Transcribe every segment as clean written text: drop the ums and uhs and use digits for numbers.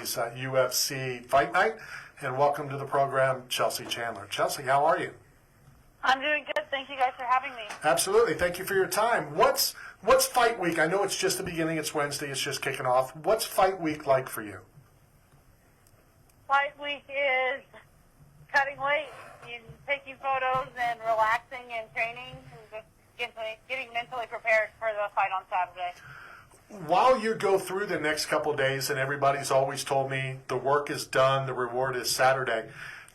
UFC Fight Night, and welcome to the program, Chelsea Chandler. Chelsea, how are you? I'm doing good. Thank you guys for having me. Absolutely. Thank you for your time. What's Fight Week? I know it's just the beginning. It's Wednesday. It's just kicking off. What's Fight Week like for you? Fight Week is cutting weight, and taking photos, and relaxing and training, and just getting mentally prepared for the fight on Saturday. While you go through the next couple days, and everybody's always told me the work is done, the reward is Saturday,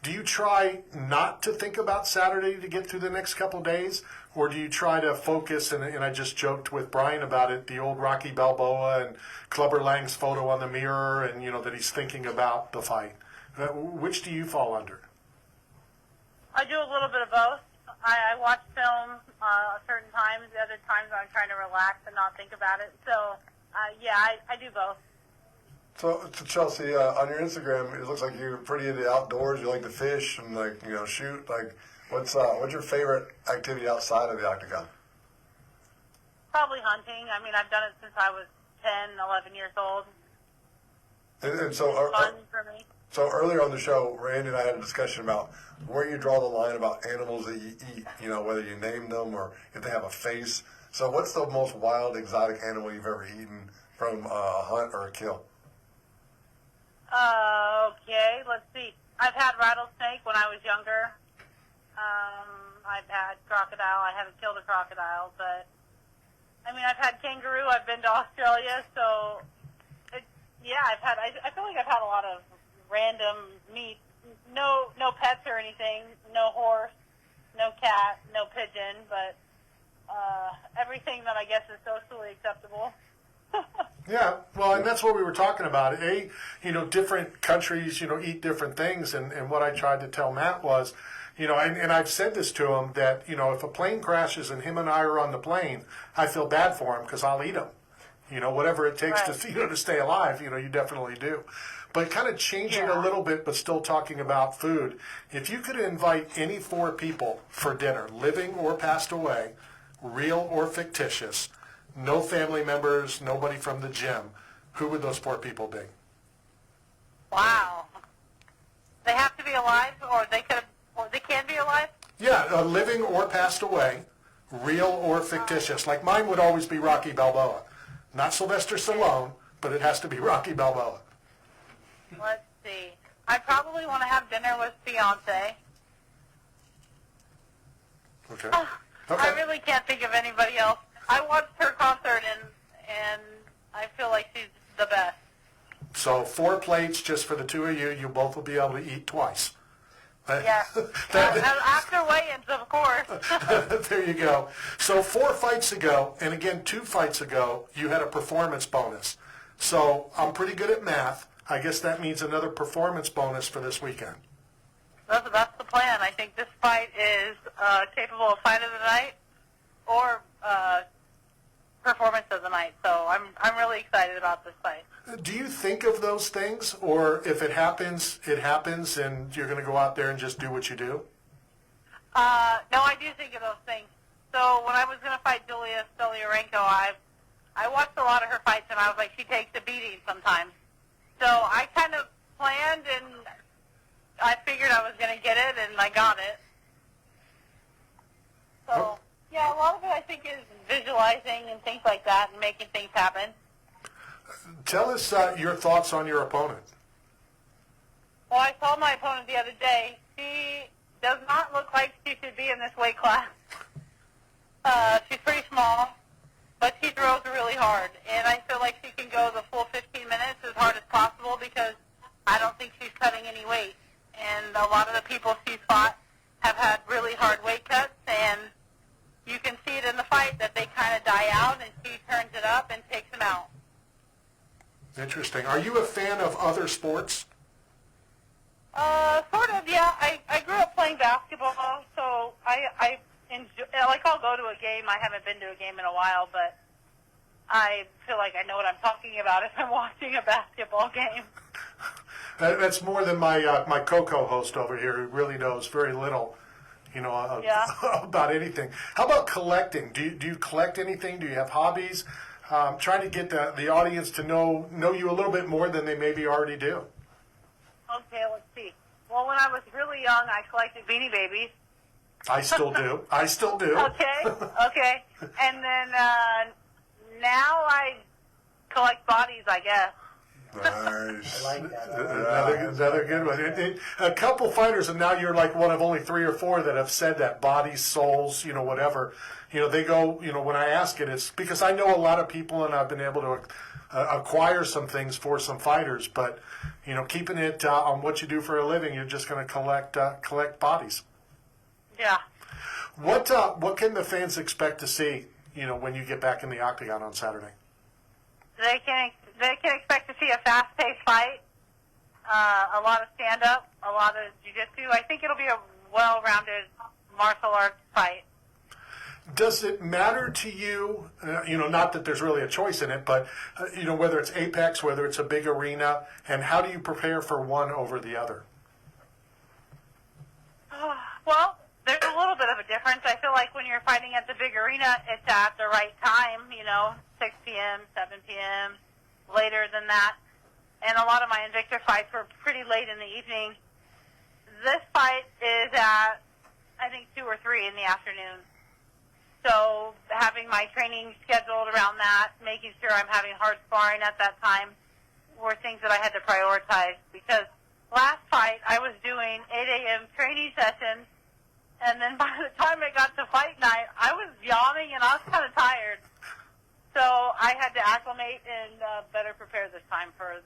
do you try not to think about Saturday to get through the next couple days? Or do you try to focus, and I just joked with Brian about it, the old Rocky Balboa and Clubber Lang's photo on the mirror, and that he's thinking about the fight. Which do you fall under? I do a little bit of both. I watch film certain times. The other times I'm trying to relax and not think about it. So, I do both. So Chelsea, on your Instagram, it looks like you're pretty into outdoors. You like to fish and shoot. What's your favorite activity outside of the octagon? Probably hunting. I mean, I've done it since I was 10, 11 years old. And so, fun for me. So earlier on the show, Randy and I had a discussion about where you draw the line about animals that you eat. Whether you name them or if they have a face. So what's the most wild, exotic animal you've ever eaten from a hunt or a kill? Okay, let's see. I've had rattlesnake when I was younger. I've had crocodile. I haven't killed a crocodile, but I've had kangaroo. I've been to Australia, so I feel like I've had a lot of random meat. No pets or anything. No horse, no cat, no pigeon, but everything that I guess is socially acceptable. Yeah, well, and that's what we were talking about. Different countries, eat different things, and what I tried to tell Matt was, and I've said this to him, that, if a plane crashes and him and I are on the plane, I feel bad for him because I'll eat him. Whatever it takes right. to stay alive, you definitely do. But kind of changing a little bit, but still talking about food. If you could invite any 4 people for dinner, living or passed away, real or fictitious, no family members, nobody from the gym, who would those 4 people be? Wow. They have to be alive, or they can be alive? Yeah, living or passed away, real or fictitious. Like mine would always be Rocky Balboa. Not Sylvester Stallone, but it has to be Rocky Balboa. Let's see. I probably want to have dinner with BEYONCE. Okay. Okay. Okay. I really can't think of anybody else. I watched her concert, and I feel like she's the best. So 4 plates just for the 2 of you. You both will be able to eat twice. Yeah. After weigh-ins, of course. There you go. So 4 fights ago, and again 2 fights ago, you had a performance bonus. So I'm pretty good at math. I guess that means another performance bonus for this weekend. That's the plan. I think this fight is capable of fight of the night or performance of the night. So I'm really excited about this fight. Do you think of those things, or if it happens, it happens, and you're going to go out there and just do what you do? No, I do think of those things. So when I was going to fight Julia Stoliarenko, I watched a lot of her fights, and I was like, she takes a beating sometimes. So I kind of planned, and I figured I was going to get it, and I got it. So, yeah, a lot of it I think is visualizing and things like that and making things happen. Tell us your thoughts on your opponent. Well, I saw my opponent the other day. She does not look like she should be in this weight class. She's pretty small, but she throws really hard. And I feel like she can go the full 15 minutes as hard as possible because I don't think she's cutting any weight. And a lot of the people she's fought have had really hard weight cuts, and you can see it in the fight that they kind of die out, and she turns it up and takes them out. Interesting. Are you a fan of other sports? Sort of, yeah. I grew up playing basketball, so I enjoy, I'll go to a game. I haven't been to a game in a while, but I feel like I know what I'm talking about if I'm watching a basketball game. That's more than my co-host over here, who really knows very little, about anything. How about collecting? Do you collect anything? Do you have hobbies? trying to get the audience to know you a little bit more than they maybe already do. Okay, let's see. Well, when I was really young, I collected Beanie Babies. I still do. I still do. Okay. And then now I collect bodies, I guess. Nice. I like that. Another good one. A couple fighters, and now you're like one of only 3 or 4 that have said that bodies, souls, whatever. They go, when I ask it, it's because I know a lot of people and I've been able to acquire some things for some fighters, but, keeping it on what you do for a living, you're just going to collect bodies. Yeah. What can the fans expect to see, when you get back in the octagon on Saturday? They can expect to see a fast-paced fight, a lot of stand-up, a lot of jiu-jitsu. I think it'll be a well-rounded martial arts fight. Does it matter to you, not that there's really a choice in it, but, whether it's Apex, whether it's a big arena, and how do you prepare for one over the other? Well, there's a little bit of a difference. I feel like when you're fighting at the big arena, it's at the right time, 6 p.m., 7 p.m., later than that. And a lot of my Invicta fights were pretty late in the evening. This fight is at, I think, 2 or 3 in the afternoon. So having my training scheduled around that, making sure I'm having hard sparring at that time were things that I had to prioritize. Because last fight, I was doing 8 a.m. training sessions, and then by the time it got to fight night, I was yawning and I was kind of tired. So I had to acclimate and better prepare this time for